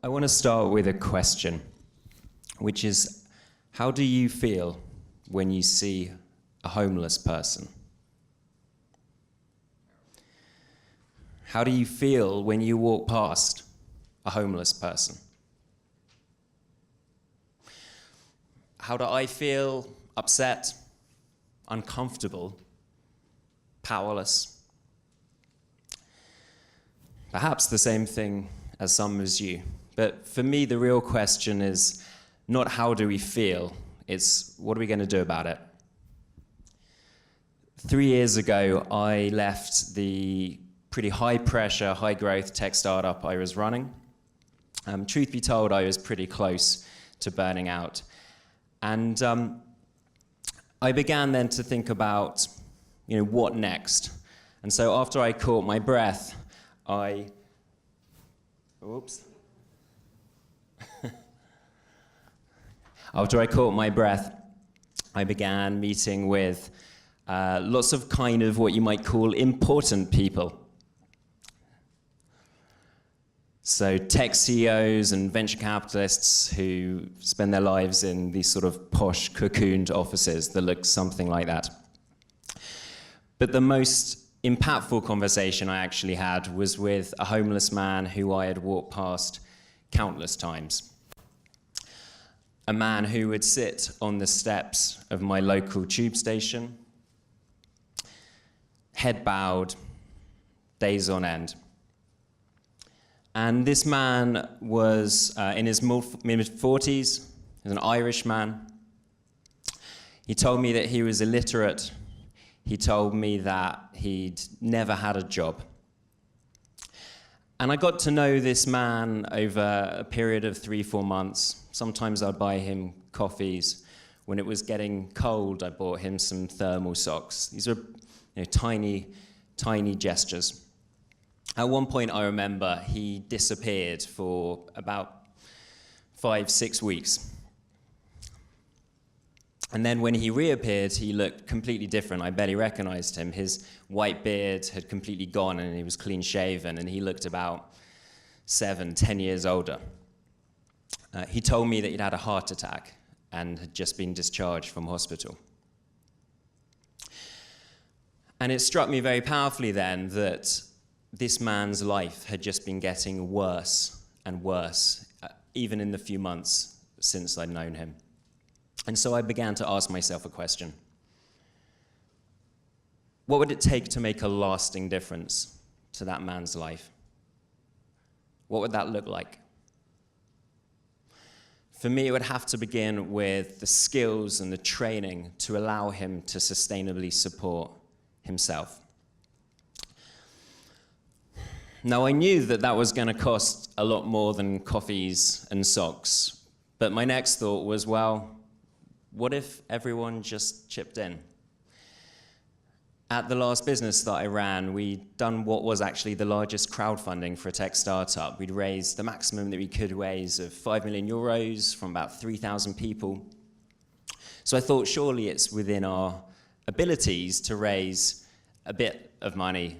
I want to start with a question, which is, how do you feel when you see a homeless person? How do you feel when you walk past a homeless person? How do I feel? Upset, uncomfortable, powerless? Perhaps the same thing as some as you. But for me, the real question is not how do we feel, it's what are we going to do about it? 3 years ago, I left the pretty high-pressure, high-growth tech startup I was running. Truth be told, I was pretty close to burning out. And I began then to think about, what next? And so after I caught my breath, After I caught my breath, I began meeting with lots of kind of what you might call important people. So tech CEOs and venture capitalists who spend their lives in these sort of posh, cocooned offices that look something like that. But the most impactful conversation I actually had was with a homeless man who I had walked past countless times. A man who would sit on the steps of my local tube station, head bowed, days on end. And this man was in his mid-40s, he was an Irish man. He told me that he was illiterate. He told me that he'd never had a job. And I got to know this man over a period of 3-4 months. Sometimes I'd buy him coffees. When it was getting cold, I bought him some thermal socks. These are tiny, tiny gestures. At one point, I remember he disappeared for about 5-6 weeks. And then when he reappeared, he looked completely different. I barely recognized him. His white beard had completely gone, and he was clean shaven, and he looked about 7-10 years older. He told me that he'd had a heart attack and had just been discharged from hospital. And it struck me very powerfully then that this man's life had just been getting worse and worse, even in the few months since I'd known him. And so I began to ask myself a question. What would it take to make a lasting difference to that man's life? What would that look like? For me, it would have to begin with the skills and the training to allow him to sustainably support himself. Now, I knew that that was going to cost a lot more than coffees and socks, but my next thought was, well, what if everyone just chipped in? At the last business that I ran, we'd done what was actually the largest crowdfunding for a tech startup. We'd raised the maximum that we could raise of 5 million euros from about 3,000 people. So I thought surely it's within our abilities to raise a bit of money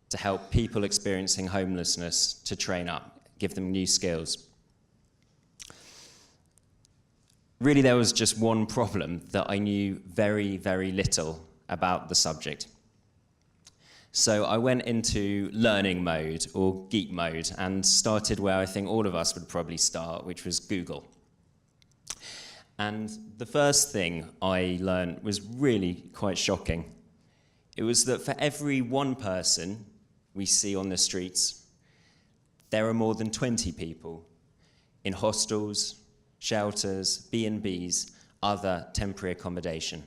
to help people experiencing homelessness to train up, give them new skills. Really, there was just one problem, that I knew very, very little about the subject. So I went into learning mode, or geek mode, and started where I think all of us would probably start, which was Google. And the first thing I learned was really quite shocking. It was that for every one person we see on the streets, there are more than 20 people in hostels, shelters, B&Bs, other temporary accommodation.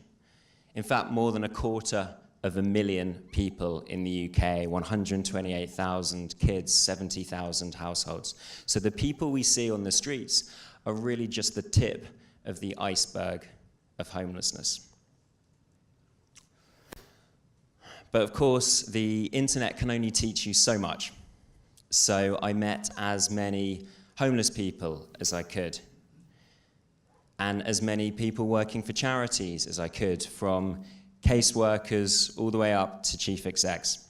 In fact, more than 250,000 people in the UK, 128,000 kids, 70,000 households. So the people we see on the streets are really just the tip of the iceberg of homelessness. But of course, the internet can only teach you so much. So I met as many homeless people as I could, and as many people working for charities as I could, from caseworkers all the way up to chief execs.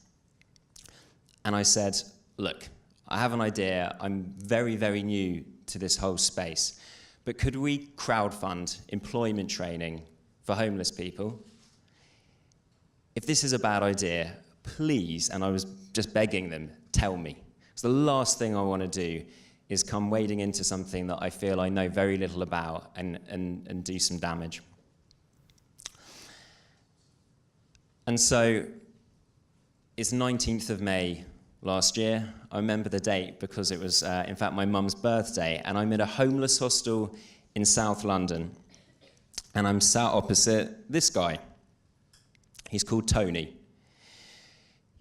And I said, look, I have an idea. I'm very, very new to this whole space, but could we crowdfund employment training for homeless people? If this is a bad idea, please, and I was just begging them, tell me. So the last thing I want to do is come wading into something that I feel I know very little about and do some damage. And so it's 19th of May last year. I remember the date because it was, in fact, my mum's birthday, and I'm in a homeless hostel in South London, and I'm sat opposite this guy. He's called Tony.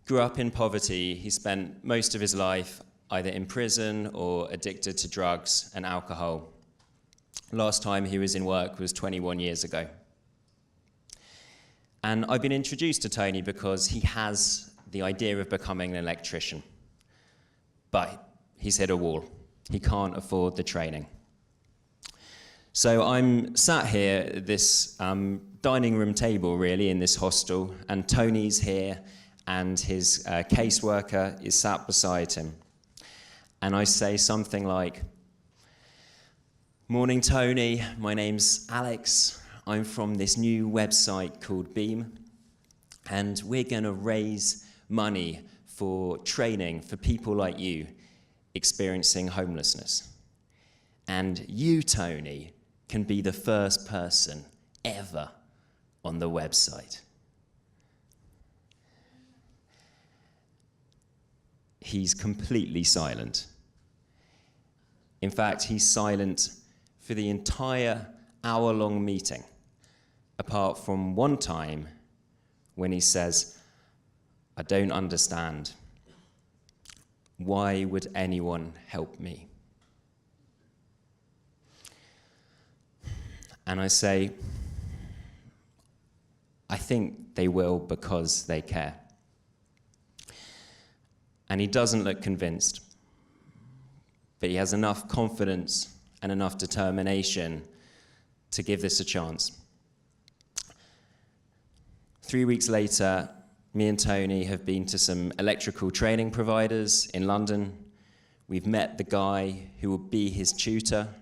Grew up in poverty. He spent most of his life either in prison or addicted to drugs and alcohol. Last time he was in work was 21 years ago. And I've been introduced to Tony because he has the idea of becoming an electrician. But he's hit a wall. He can't afford the training. So I'm sat here at this dining room table, really, in this hostel, and Tony's here, and his caseworker is sat beside him. And I say something like, "Morning, Tony. My name's Alex. I'm from this new website called Beam, and we're going to raise money for training for people like you experiencing homelessness. And you, Tony, can be the first person ever on the website." He's completely silent. In fact, he's silent for the entire hour-long meeting, apart from one time when he says, "I don't understand. Why would anyone help me?" And I say, "I think they will because they care." And he doesn't look convinced, but he has enough confidence and enough determination to give this a chance. 3 weeks later, me and Tony have been to some electrical training providers in London. We've met the guy who will be his tutor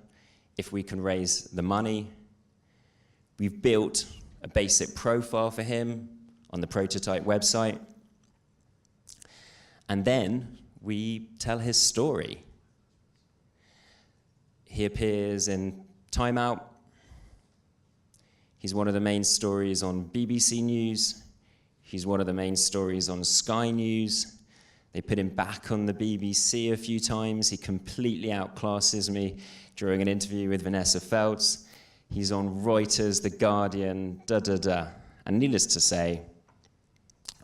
if we can raise the money. We've built a basic profile for him on the prototype website. And then we tell his story. He appears in Time Out. He's one of the main stories on BBC News. He's one of the main stories on Sky News. They put him back on the BBC a few times. He completely outclasses me during an interview with Vanessa Feltz. He's on Reuters, The Guardian, And needless to say,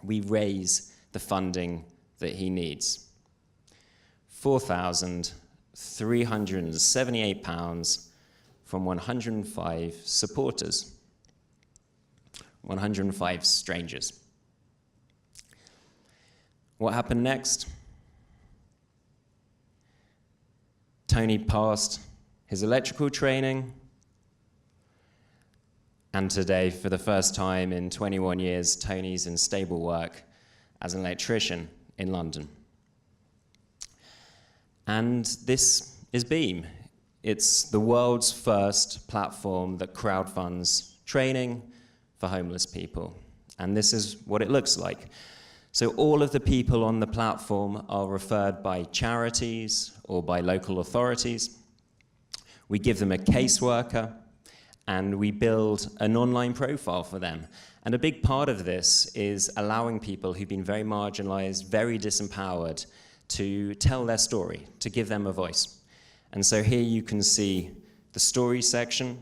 we raise the funding that he needs. £4,378 from 105 supporters, 105 strangers. What happened next? Tony passed his electrical training, and today, for the first time in 21 years, Tony's in stable work as an electrician in London. And this is Beam. It's the world's first platform that crowdfunds training for homeless people. And this is what it looks like. So all of the people on the platform are referred by charities or by local authorities. We give them a caseworker, and we build an online profile for them. And a big part of this is allowing people who've been very marginalized, very disempowered, to tell their story, to give them a voice. And so here you can see the story section.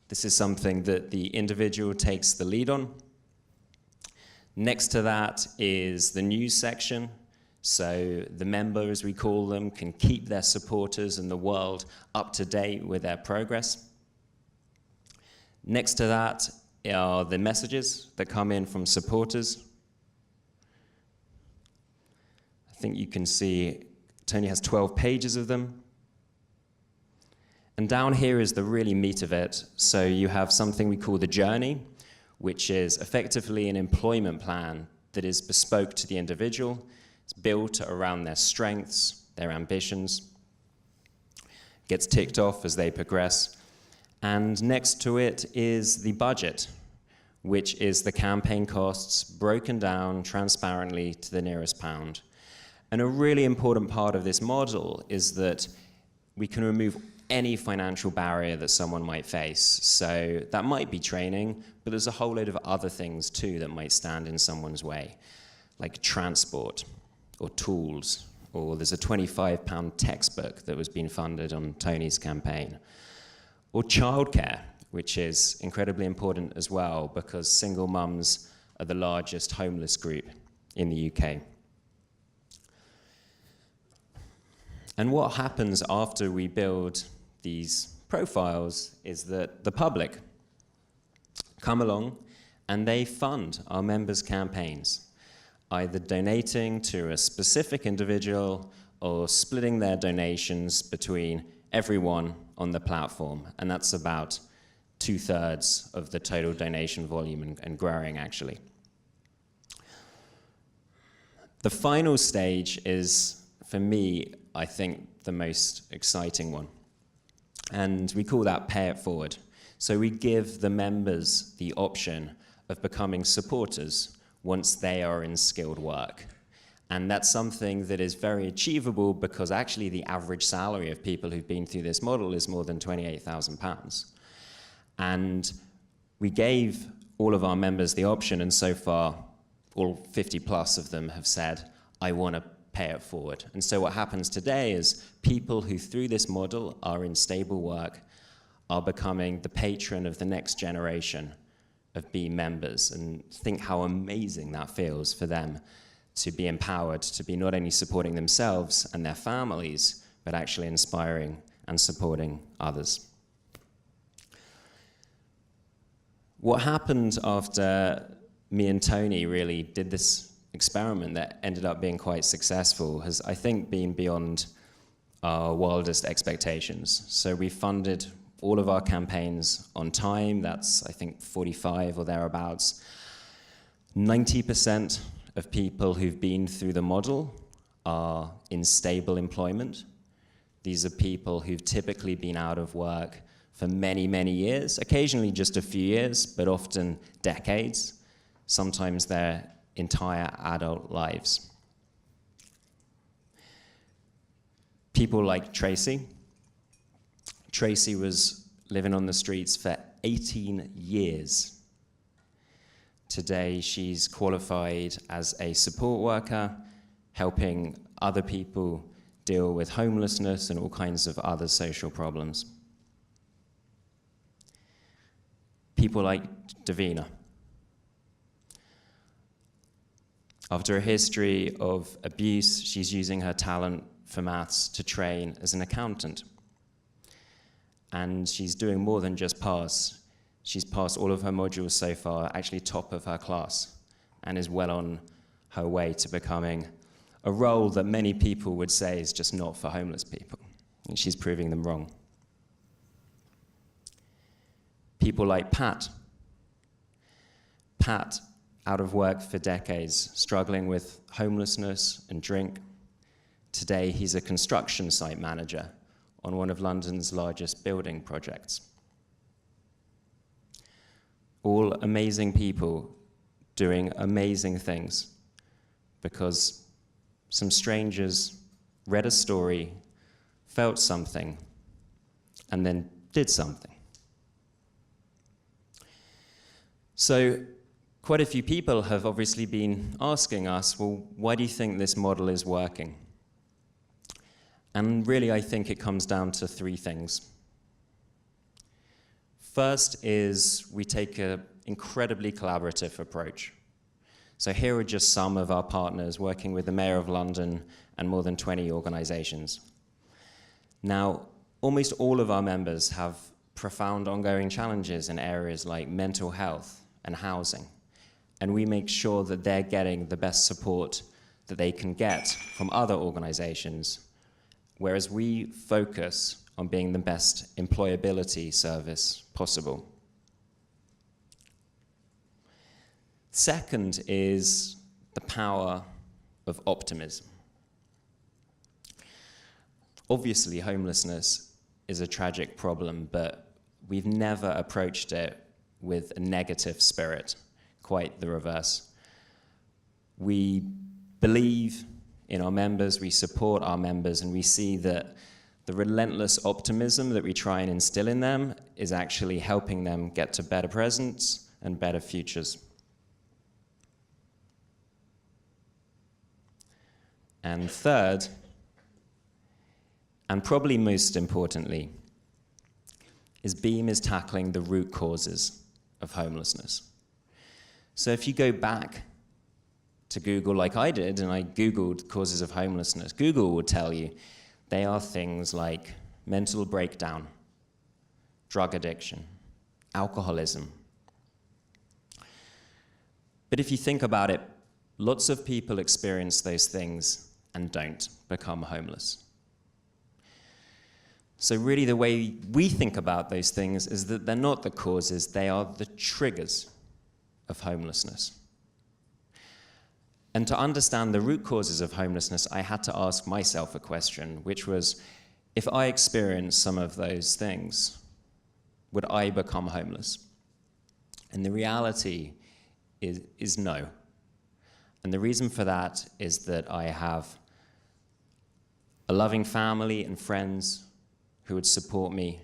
This is something that the individual takes the lead on. Next to that is the news section. So the member, as we call them, can keep their supporters and the world up to date with their progress. Next to that are the messages that come in from supporters. I think you can see Tony has 12 pages of them. And down here is the really meat of it. So you have something we call the journey, which is effectively an employment plan that is bespoke to the individual. It's built around their strengths, their ambitions. gets ticked off as they progress. And next to it is the budget, which is the campaign costs broken down transparently to the nearest pound. And a really important part of this model is that we can remove any financial barrier that someone might face. So that might be training, but there's a whole load of other things too that might stand in someone's way, like transport or tools, or there's a £25 textbook that was being funded on Tony's campaign, or childcare, which is incredibly important as well because single mums are the largest homeless group in the UK. And what happens after we build these profiles is that the public come along and they fund our members' campaigns, either donating to a specific individual or splitting their donations between everyone on the platform. And that's about 2/3 of the total donation volume and growing, actually. The final stage is, for me, I think, the most exciting one. And we call that pay it forward. So we give the members the option of becoming supporters once they are in skilled work. And that's something that is very achievable because actually the average salary of people who've been through this model is more than £28,000. And we gave all of our members the option, and so far, all 50 plus of them have said, I want to pay it forward. And so what happens today is people who through this model are in stable work are becoming the patron of the next generation of B members. And think how amazing that feels for them to be empowered, to be not only supporting themselves and their families, but actually inspiring and supporting others. What happened after me and Tony really did this experiment that ended up being quite successful has, I think, been beyond our wildest expectations. So we funded all of our campaigns on time. That's, I think, 45 or thereabouts. 90% of people who've been through the model are in stable employment. These are people who've typically been out of work for many, many years, occasionally just a few years, but often decades, sometimes their entire adult lives. People like Tracy. Tracy was living on the streets for 18 years. Today, she's qualified as a support worker, helping other people deal with homelessness and all kinds of other social problems. People like Davina. After a history of abuse, she's using her talent for maths to train as an accountant. And she's doing more than just pass. She's passed all of her modules so far, actually top of her class, and is well on her way to becoming a role that many people would say is just not for homeless people. And she's proving them wrong. People like Pat. Pat, out of work for decades, struggling with homelessness and drink. Today, he's a construction site manager on one of London's largest building projects. All amazing people doing amazing things because some strangers read a story, felt something, and then did something. So quite a few people have obviously been asking us, well, why do you think this model is working? And really, I think it comes down to three things. First is we take an incredibly collaborative approach. So here are just some of our partners working with the Mayor of London and more than 20 organizations. Now, almost all of our members have profound ongoing challenges in areas like mental health and housing. And we make sure that they're getting the best support that they can get from other organizations, whereas we focus on being the best employability service possible. Second is the power of optimism. Obviously, homelessness is a tragic problem, but we've never approached it with a negative spirit, quite the reverse. We believe in our members, we support our members, and we see that the relentless optimism that we try and instill in them is actually helping them get to better presents and better futures. And third, and probably most importantly, is Beam is tackling the root causes of homelessness. So if you go back to Google like I did, and I Googled causes of homelessness, Google will tell you they are things like mental breakdown, drug addiction, alcoholism. But if you think about it, lots of people experience those things and don't become homeless. So really the way we think about those things is that they're not the causes, they are the triggers of homelessness. And to understand the root causes of homelessness, I had to ask myself a question, which was, if I experienced some of those things, would I become homeless? And the reality is no. And the reason for that is that I have a loving family and friends who would support me,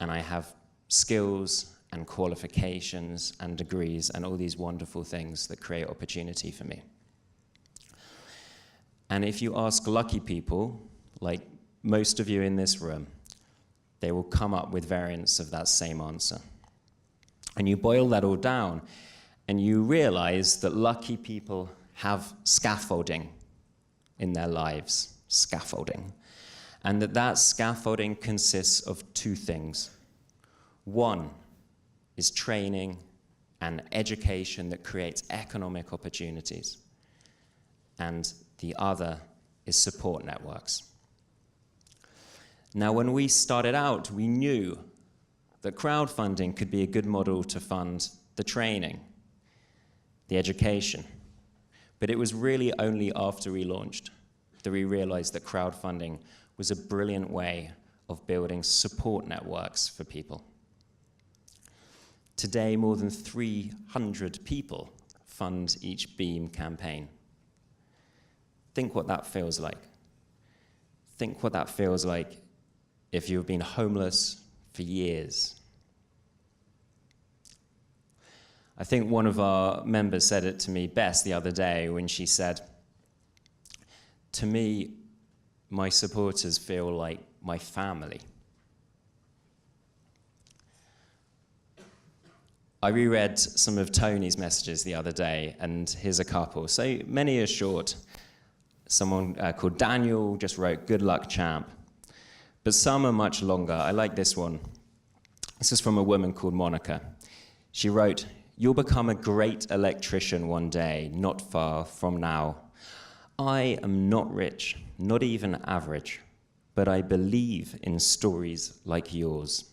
and I have skills and qualifications and degrees and all these wonderful things that create opportunity for me. And if you ask lucky people, like most of you in this room, they will come up with variants of that same answer. And you boil that all down, and you realize that lucky people have scaffolding in their lives, scaffolding. And that scaffolding consists of two things. One is training and education that creates economic opportunities. And the other is support networks. Now, when we started out, we knew that crowdfunding could be a good model to fund the training, the education. But it was really only after we launched that we realized that crowdfunding was a brilliant way of building support networks for people. Today, more than 300 people fund each Beam campaign. Think what that feels like. Think what that feels like if you've been homeless for years. I think one of our members said it to me best the other day when she said, "To me, my supporters feel like my family." I reread some of Tony's messages the other day, and here's a couple. So many are short. Someone called Daniel just wrote, "Good luck, champ." But some are much longer. I like this one. This is from a woman called Monica. She wrote, "You'll become a great electrician one day, not far from now. I am not rich, not even average, but I believe in stories like yours.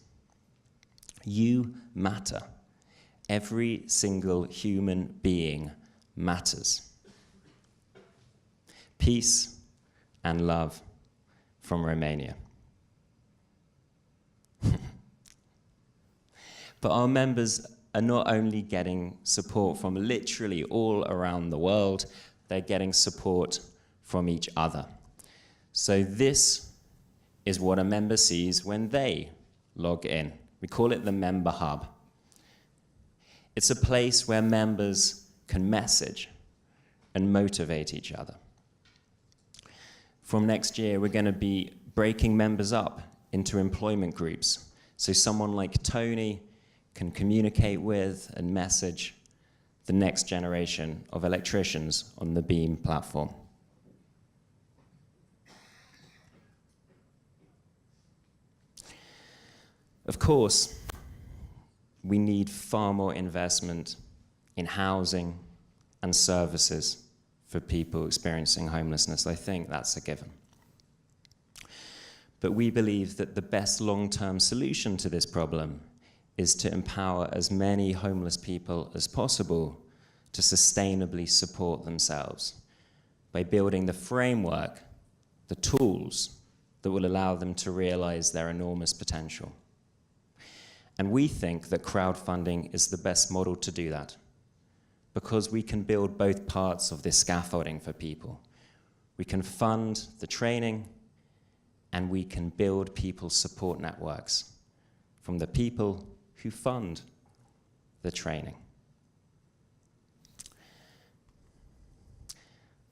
You matter. Every single human being matters. Peace and love from Romania." But our members are not only getting support from literally all around the world, they're getting support from each other. So this is what a member sees when they log in. We call it the Member Hub. It's a place where members can message and motivate each other. From next year, we're going to be breaking members up into employment groups. So someone like Tony can communicate with and message the next generation of electricians on the Beam platform. Of course, we need far more investment in housing and services for people experiencing homelessness. I think that's a given. But we believe that the best long-term solution to this problem is to empower as many homeless people as possible to sustainably support themselves by building the framework, the tools, that will allow them to realize their enormous potential. And we think that crowdfunding is the best model to do that, because we can build both parts of this scaffolding for people. We can fund the training, and we can build people's support networks from the people who fund the training.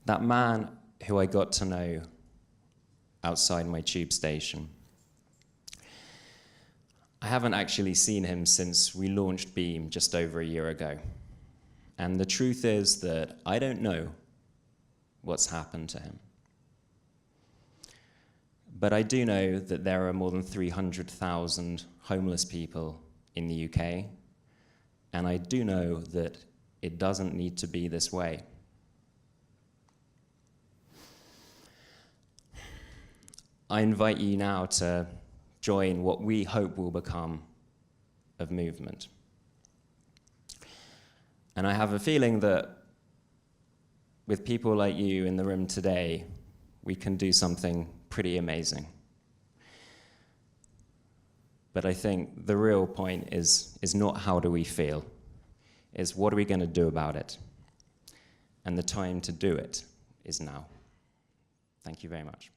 That man who I got to know outside my tube station, I haven't actually seen him since we launched Beam just over a year ago. And the truth is that I don't know what's happened to him. But I do know that there are more than 300,000 homeless people in the UK, and I do know that it doesn't need to be this way. I invite you now to join what we hope will become a movement. And I have a feeling that with people like you in the room today, we can do something pretty amazing. But I think the real point is not how do we feel, is what are we going to do about it? And the time to do it is now. Thank you very much.